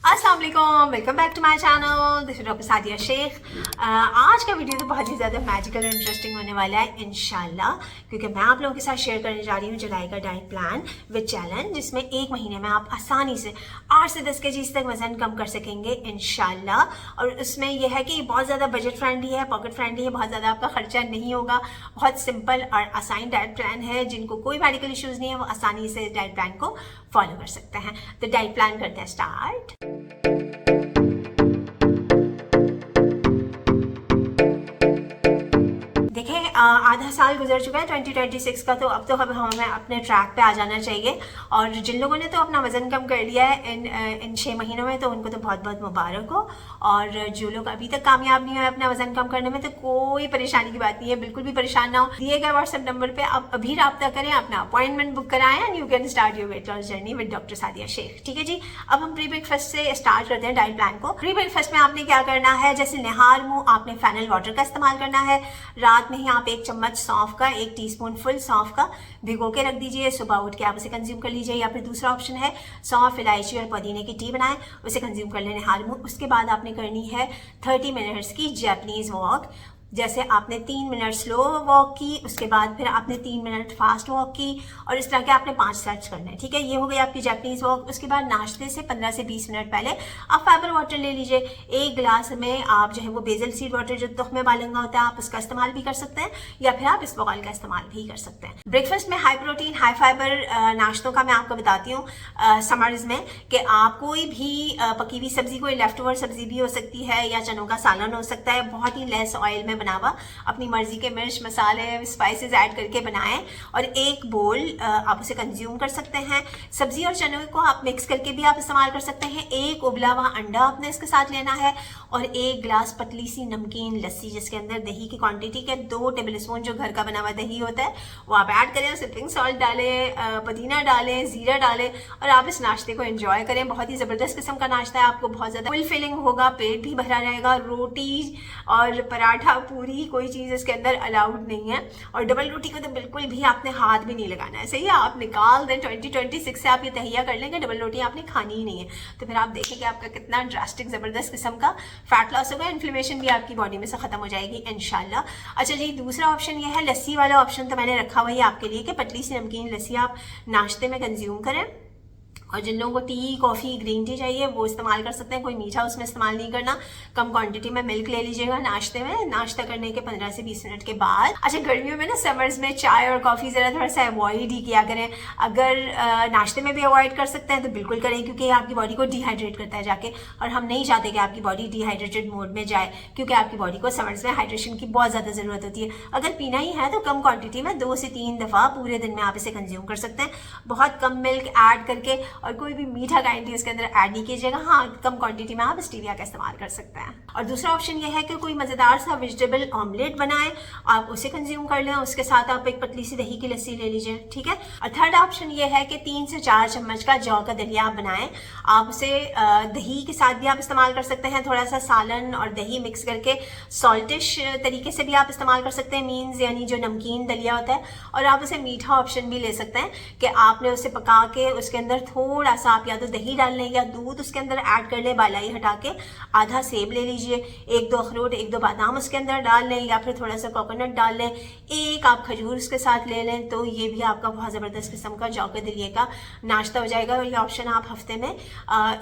अस्सलाम वालेकुम, welcome back to my channel. This is doctor Sadia Shaikh. आज का वीडियो तो बहुत ही ज़्यादा मैजिकल और इंटरेस्टिंग होने वाला है इंशाल्लाह, क्योंकि मैं आप लोगों के साथ शेयर करने जा रही हूँ जुलाई का डाइट प्लान विद चैलेंज, जिसमें एक महीने में आप आसानी से 8 से 10 kg तक वजन कम कर सकेंगे इंशाल्लाह। और उसमें यह है कि बहुत ज़्यादा बजट फ्रेंडली है, पॉकेट फ्रेंडली है, बहुत ज़्यादा आपका खर्चा नहीं होगा। बहुत सिंपल और आसान डाइट प्लान है। जिनको कोई मेडिकल इश्यूज़ नहीं है वो आसानी से डाइट प्लान को फॉलो कर सकते हैं। तो डाइट प्लान करते हैं स्टार्ट। देखें, आधा साल गुजर चुका है 2026 का, तो अब तो हमें अपने ट्रैक पे आ जाना चाहिए। और जिन लोगों ने तो अपना वज़न कम कर लिया है इन 6 महीनों में, तो उनको तो बहुत बहुत मुबारक हो। और जो लोग अभी तक कामयाब नहीं हुए अपना वज़न कम करने में, तो कोई परेशानी की बात नहीं है, बिल्कुल भी परेशान ना हो। दिए गए व्हाट्सएप नंबर पर आप अभी रब्ता करें, अपना अपॉइंटमेंट बुक कराएं and you can start your weight loss journey with doctor Sadia Shaikh. ठीक है जी। अब हम प्री ब्रेकफास्ट से स्टार्ट करते हैं डाइट प्लान को। प्री ब्रेकफास्ट में आपने क्या करना है, जैसे निहार मुँह आपने फेनल वाटर का इस्तेमाल करना है। रात में ही आप 1 चम्मच सौंफ का, 1 टीस्पून फुल सौंफ का भिगो के रख दीजिए। सुबह उठ के आप उसे कंज्यूम कर लीजिए। या फिर दूसरा ऑप्शन है सौंफ, इलायची और पुदीने की टी बनाएं, उसे कंज्यूम कर लें निहार मुँह। उसके बाद आपने करनी है 30 मिनट्स की जैपनीज वॉक। जैसे आपने 3 मिनट स्लो वॉक की, उसके बाद फिर आपने 3 मिनट फास्ट वॉक की, और इस तरह के आपने 5 सेट्स करने हैं। ठीक है, ये हो गई आपकी जैपनीज वॉक। उसके बाद नाश्ते से 15 से 20 मिनट पहले आप फाइबर वाटर ले लीजिए। 1 गिलास में आप जो है वो बेजल सीड वाटर जो तुख में बालंगा होता है, आप उसका इस्तेमाल भी कर सकते हैं, या फिर आप इस ऑयल का इस्तेमाल भी कर सकते हैं। ब्रेकफास्ट में हाई प्रोटीन हाई फाइबर नाश्तों का मैं आपको बताती हूँ समर्स में, कि आप कोई भी पकी हुई सब्जी, कोई लेफ्ट ओवर सब्जी भी हो सकती है, या चनों का सालन हो सकता है, बहुत ही लेस ऑयल में बनावा, अपनी मर्जी के मिर्च मसाले स्पाइसेस ऐड करके बनाएं, और 1 बोल आप उसे कंज्यूम कर सकते हैं। सब्जी और चनों को आप मिक्स करके भी आप इस्तेमाल कर सकते हैं। 1 उबला हुआ अंडा आपने इसके साथ लेना है, और 1 गिलास पतली सी नमकीन लस्सी, जिसके अंदर दही की क्वांटिटी के 2 टेबल स्पून जो घर का बना हुआ दही होता है वो आप ऐड करें। उसे पिंक सॉल्ट डालें, पुदीना डालें, जीरा डालें, और आप इस नाश्ते को एंजॉय करें। बहुत ही ज़बरदस्त किस्म का नाश्ता है, आपको बहुत ज़्यादा फुल फिलिंग होगा, पेट भी भरा रहेगा। रोटी और पराठा, पूरी, कोई चीज़ इसके अंदर अलाउड नहीं है। और डबल रोटी को तो बिल्कुल भी आपने हाथ भी नहीं लगाना है, सही है, आप निकाल दें। 2026 से आप ये तहिया कर लेंगे, डबल रोटी आपने खानी ही नहीं है। तो फिर आप देखेंगे आपका कितना ड्रास्टिक ज़बरदस्त किस्म का फैट लॉस होगा, इन्फ्लेमेशन भी आपकी बॉडी में से ख़त्म हो जाएगी इंशाल्लाह। अच्छा जी, दूसरा ऑप्शन ये है, लस्सी वाला ऑप्शन तो मैंने रखा हुआ है आपके लिए, कि पतली सी नमकीन लस्सी आप नाश्ते में कंज्यूम करें। और जिन लोगों को टी, कॉफ़ी, ग्रीन टी चाहिए वो इस्तेमाल कर सकते हैं, कोई मीठा उसमें इस्तेमाल नहीं करना। कम क्वांटिटी में मिल्क ले लीजिएगा नाश्ते में, नाश्ता करने के 15 से 20 मिनट के बाद। अच्छा, गर्मियों में ना समर्स में चाय और कॉफ़ी ज़रा थोड़ा सा अवॉइड ही किया करें। अगर नाश्ते में भी अवॉइड कर सकते हैं तो बिल्कुल करें, क्योंकि आपकी बॉडी को डिहाइड्रेट करता है जाके, और हम नहीं चाहते कि आपकी बॉडी डिहाइड्रेटेड मोड में जाए, क्योंकि आपकी बॉडी को समर्स में हाइड्रेशन की बहुत ज़्यादा ज़रूरत होती है। अगर पीना ही है तो कम क्वान्टिटी में 2 से 3 दफ़ा पूरे दिन में आप इसे कंज्यूम कर सकते हैं, बहुत कम मिल्क ऐड करके, और कोई भी मीठा काइंडली इसके अंदर ऐड नहीं कीजिएगा। हाँ, कम क्वांटिटी में आप स्टीविया का इस्तेमाल कर सकते हैं। और दूसरा ऑप्शन ये है कि कोई मज़ेदार सा वेजिटेबल ऑमलेट बनाएं, आप उसे कंज्यूम कर लें, उसके साथ आप 1 पतली सी दही की लस्सी ले लीजिए। ठीक है। और थर्ड ऑप्शन ये है कि 3 से 4 चम्मच का जौ का दलिया आप बनाएं, आप उसे दही के साथ भी आप इस्तेमाल कर सकते हैं, थोड़ा सा सालन और दही मिक्स करके सॉल्टिश तरीके से भी आप इस्तेमाल कर सकते हैं, मीन्स यानी जो नमकीन दलिया होता है। और आप उसे मीठा ऑप्शन भी ले सकते हैं, कि आपने उसे पका के उसके अंदर थोड़ा सा आप या तो दही डाल लें या दूध उसके अंदर ऐड कर लें, बालाई हटा के। आधा सेब ले लीजिए, 1-2 अखरोट, 1-2 बादाम उसके अंदर डाल लें, या फिर थोड़ा सा कोकोनट डाल लें, 1 आप खजूर उसके साथ ले लें। तो ये भी आपका बहुत ज़बरदस्त किस्म का जौ के दलिए का नाश्ता हो जाएगा। और ये ऑप्शन आप हफ्ते में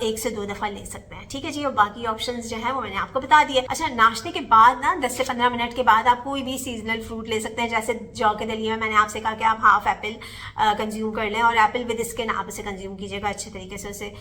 1 से 2 दफ़ा ले सकते हैं। ठीक है जी। और बाकी ऑप्शन जो है वो मैंने आपको बता दिए। अच्छा, नाश्ते के बाद ना 10 से 15 मिनट के बाद आप कोई भी सीजनल फ्रूट ले सकते हैं। जैसे जौ के दलिए में मैंने आपसे कहा कि आप हाफ एप्पल कंज्यूम कर लें, और एप्पल विद स्किन आप उसे कंज्यूम कीजिएगा अच्छे तरीके से, उसे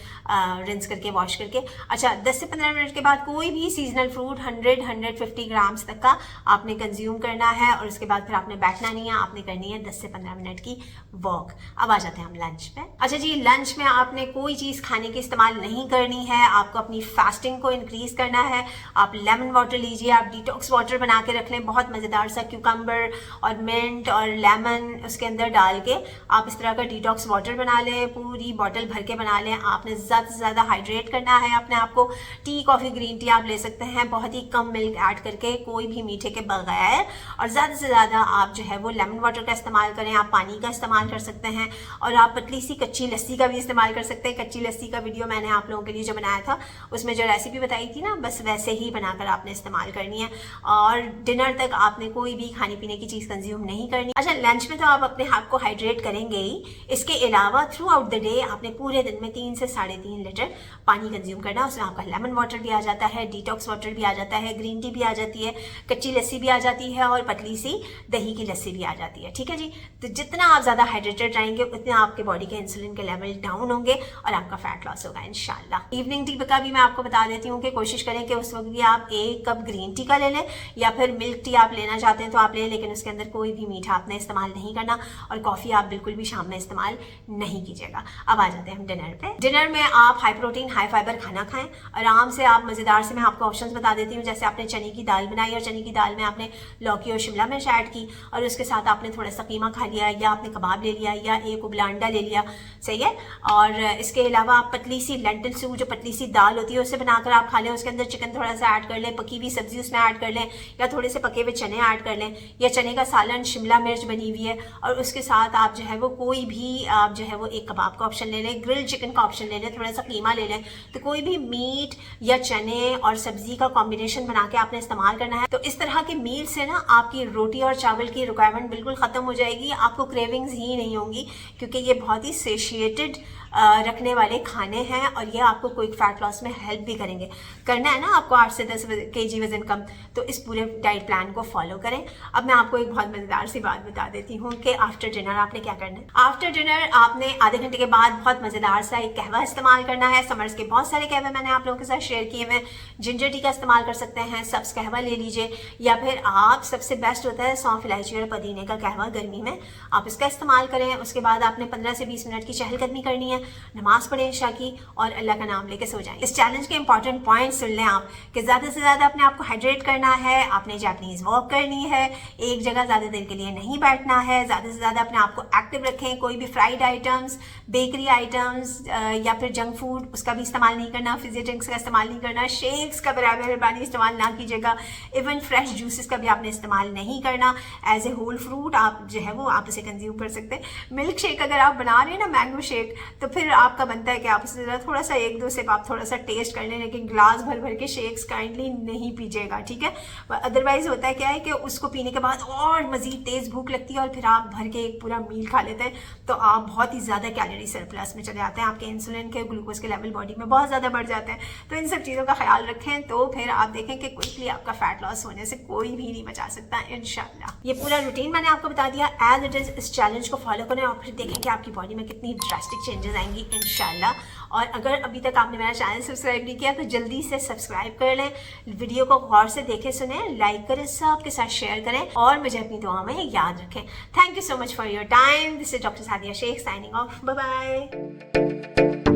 रिंस करके, वॉश करके। अच्छा, 10 से 15 मिनट के बाद कोई भी सीजनल फ्रूट 100-150 ग्राम्स तक का आपने कंज्यूम करना है, और उसके बाद फिर आपने बैठना नहीं है, आपने करनी है 10 से 15 मिनट की वॉक। अब आ जाते हैं हम लंच पे। अच्छा जी, लंच में आपने कोई चीज़ खाने की इस्तेमाल नहीं करनी है, आपको अपनी फास्टिंग को इंक्रीज करना है। आप लेमन वाटर लीजिए, आप डिटॉक्स वाटर बना के रख लें, बहुत मज़ेदार सा क्यूकम्बर और मिंट और लेमन उसके अंदर डाल के आप इस तरह का डिटॉक्स वाटर बना लें, पूरी बॉटल भर के बना लें। आपने ज़्यादा से ज़्यादा हाइड्रेट करना है अपने आप को। टी, कॉफ़ी, ग्रीन टी आप ले सकते हैं बहुत ही कम मिल्क ऐड करके, कोई भी मीठे के बगैर। और ज़्यादा से ज़्यादा आप जो है वो लेमन वाटर का इस्तेमाल करें, आप पानी का इस्तेमाल कर सकते हैं, और आप पतली सी कच्ची लस्सी का भी इस्तेमाल कर सकते हैं। कच्ची लस्सी का वीडियो मैंने आप लोगों के लिए जो बनाया था उसमें जो रेसिपी बताई थी ना, बस वैसे ही बनाकर आपने इस्तेमाल करनी है। और डिनर तक आपने कोई भी खाने पीने की चीज़ कंज्यूम नहीं करनी। अच्छा, लंच में तो आप अपने आप को हाइड्रेट करेंगे ही, इसके अलावा थ्रू आउट द डे आपने पूरे दिन में 3 से 3.5 लीटर पानी कंज्यूम करना। उसमें आपका लेमन वाटर भी आ जाता है, डिटॉक्स वाटर भी आ जाता है, ग्रीन टी भी आ जाती है, कच्ची लस्सी भी आ जाती है, और पतली सी दही की लस्सी भी आ जाती है। ठीक है जी। तो जितना आप ज़्यादा हाइड्रेटेड रहेंगे उतना आपके बॉडी के इंसुलिन के लेवल डाउन होंगे और आपका फैट लॉस होगा इंशाल्लाह। इवनिंग टी का भी मैं आपको बता देती हूँ कि कोशिश करें कि उस वक्त भी आप 1 कप ग्रीन टी का ले लें, या फिर मिल्क टी आप लेना चाहते हैं तो आप लें, लेकिन उसके अंदर कोई भी मीठा आपने इस्तेमाल नहीं करना, और कॉफ़ी आप बिल्कुल भी शाम में इस्तेमाल नहीं कीजिएगा। अब आ जाते हैं हम डिनर पे। डिनर में आप हाई प्रोटीन हाई फाइबर खाना खाएं आराम से। आप मज़ेदार से मैं आपको ऑप्शंस बता देती हूँ। जैसे आपने चने की दाल बनाई और चने की दाल में आपने लौकी और शिमला मिर्च ऐड की, और उसके साथ आपने थोड़ा सा कीमा खा लिया, या आपने कबाब ले लिया, या एक उबला अंडा ले लिया, सही है। और इसके अलावा आप पतली सी लेंटिल सूप, जो पतली सी दाल होती है, उसे बनाकर आप खा लें। उसके अंदर चिकन थोड़ा सा ऐड कर लें, पकी हुई सब्जी उसमें ऐड कर लें, या थोड़े से पके हुए चने ऐड कर लें, या चने का सालन शिमला मिर्च बनी हुई है, और उसके साथ आप जो है वो कोई भी आप जो है वो एक कबाब का ऑप्शन ले लें, ग्रिल चिकन का ऑप्शन ले लें, थोड़ा सा कीमा ले लें। तो कोई भी मीट या चने और सब्जी का कॉम्बिनेशन बना के आपने इस्तेमाल करना है। तो इस तरह के मील से ना आपकी रोटी और चावल की रिक्वायरमेंट बिल्कुल ख़त्म हो जाएगी, आपको क्रेविंग्स ही नहीं होंगी, क्योंकि ये बहुत ही सेशिएटेड रखने वाले खाने हैं, और ये आपको क्विक फैट लॉस में हेल्प भी करेंगे। करना है ना आपको 8 से 10 kg वजन कम, तो इस पूरे डाइट प्लान को फॉलो करें। अब मैं आपको एक बहुत मज़ेदार सी बात बता देती हूँ कि आफ्टर डिनर आपने क्या करना है। आफ्टर डिनर आपने आधे घंटे के बाद बहुत मज़ेदार सा एक कहवा इस्तेमाल करना है। समर्स के बहुत सारे कहवे मैंने आप लोगों के साथ शेयर किए हैं। जिंजर टी का इस्तेमाल कर सकते हैं, सब्ज़ कहवा ले लीजिए, या फिर आप सबसे बेस्ट होता है सौंफ, इलायची और पुदीने का कहवा गर्मी में, आप इसका इस्तेमाल करें। उसके बाद आपने 15 से 20 मिनट की चहलकदमी करनी है, नमाज पढ़ें इशा की, और अल्लाह का नाम लेके सो जाएं। इस चैलेंज के इंपॉर्टेंट पॉइंट सुन लें आप, कि ज़्यादा से ज़्यादा अपने आप को हाइड्रेट करना है, आपने जापनीज़ वॉक करनी है, एक जगह ज़्यादा देर के लिए नहीं बैठना है, ज़्यादा से ज़्यादा अपने आप को एक्टिव रखें। कोई भी फ्राइड आइटम्स, बेकरी आइटम्स या फिर जंक फूड उसका भी इस्तेमाल नहीं करना, फिज़ी ड्रिंक्स का इस्तेमाल नहीं करना, शेक्स का बराबर मेहरबानी इस्तेमाल ना कीजिएगा, इवन फ्रेश जूसेस का भी आपने इस्तेमाल नहीं करना। एज ए होल फ्रूट आप जो है वो आप उसे कंज्यूम कर सकते हैं। मिल्क शेक अगर आप बना रहे हैं ना, मैंगो शेक, तो फिर आपका बनता है कि आप उससे थोड़ा सा 1-2 सिप आप थोड़ा सा टेस्ट कर लें, लेकिन ग्लास भर भर के शेक्स काइंडली नहीं पीजिएगा, ठीक है। अदरवाइज होता है क्या है कि उसको पीने के बाद और मज़ीद तेज़ भूख लगती है, और फिर आप भर के एक पूरा मील खा लेते हैं, तो आप बहुत ही ज़्यादा कैलोरी सरप्लस में चले आते हैं, आपके इंसुलिन के ग्लूकोज के लेवल बॉडी में बहुत ज़्यादा बढ़ जाते हैं। तो इन सब चीज़ों का ख्याल रखें, तो फिर आप देखें कि क्विकली आपका फैट लॉस होने से कोई भी नहीं बचा सकता इंशाल्लाह। ये पूरा रूटीन मैंने आपको बता दिया एज इट इज़। इस चैलेंज को फॉलो करें और फिर देखें कि आपकी बॉडी में कितनी ड्रास्टिक चेंजेस आएंगी इंशाल्लाह। और अगर अभी तक आपने मेरा चैनल सब्सक्राइब नहीं किया तो जल्दी से सब्सक्राइब कर लें, वीडियो को गौर से देखें, सुने, लाइक करें, सबके साथ शेयर करें, और मुझे अपनी दुआ में याद रखें। Thank you so much for your time. This is doctor Sadia Shaikh signing off. Bye bye.